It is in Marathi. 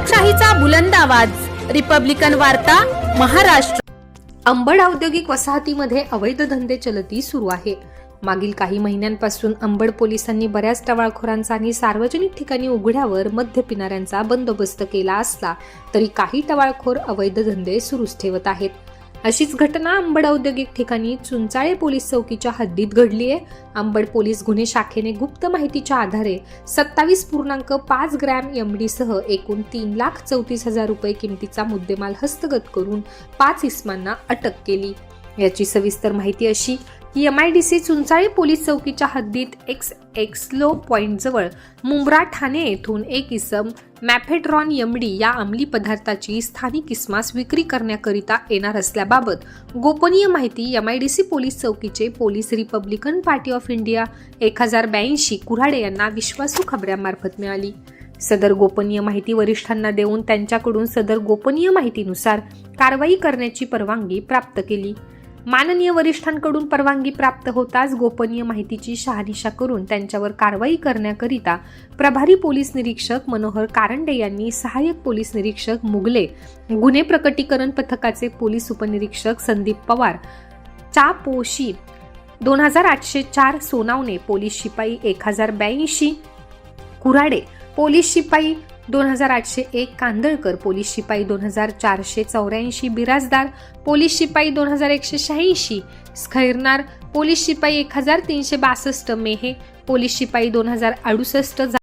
लोकशाहीचा बुलंद आवाज, रिपब्लिकन वार्ता, महाराष्ट्र। अंबड औद्योगिक वसाहतीमध्ये अवैध धंदे चलती सुरू आहे। मागील काही महिन्यांपासून अंबड पोलिसांनी बऱ्याच टवाळखोरांचा आणि सार्वजनिक ठिकाणी उघड्यावर मद्य पिणाऱ्यांचा बंदोबस्त केला असला तरी काही टवाळखोर अवैध धंदे सुरूच ठेवत आहेत। अशीच घटना अंबड औद्योगिक ठिकाणी चुंचाळे पोलीस चौकीच्या हद्दीत घडली आहे। अंबड पोलीस गुन्हे शाखेने गुप्त माहितीच्या आधारे 27.5 ग्रॅम एमडी सह एकूण 3,34,000 रुपये किमतीचा मुद्देमाल हस्तगत करून 5 इसमांना अटक केली। याची सविस्तर माहिती अशी की MIDC चुंचाळे पोलीस चौकीच्या हद्दीत एक्सलो पॉइंट जवळ मुंब्रा ठाणे येथून एक इसम मॅफेड्रॉन एमडी या अंमली पदार्थाची स्थानिक इसमास विक्री करण्याकरिता येणार असल्याबाबत गोपनीय माहिती MIDC पोलीस चौकीचे police Republican Party of India 1082 Kurhade यांना विश्वासू खबऱ्यांमार्फत मिळाली। सदर गोपनीय माहिती वरिष्ठांना देऊन त्यांच्याकडून सदर गोपनीय माहितीनुसार कारवाई करण्याची परवानगी प्राप्त केली। माननीय वरिष्ठांकडून परवानगी प्राप्त होताच गोपनीय माहितीची शहानिशा करून त्यांच्यावर कारवाई करण्याकरिता प्रभारी पोलीस निरीक्षक मनोहर कारंडे यांनी सहाय्यक पोलीस निरीक्षक मुगले, गुन्हे प्रकटीकरण पथकाचे पोलीस उपनिरीक्षक संदीप पवार, चापोशी 2804 सोनावणे, पोलीस शिपाई 1082 कुऱ्हाडे, पोलीस शिपाई 2801 कांदळकर, पोलीस शिपाई 2484 बिराजदार, पोलीस शिपाई 2186 खैरनार, पोलीस शिपाई 1362 मेहे, पोलीस शिपाई 2068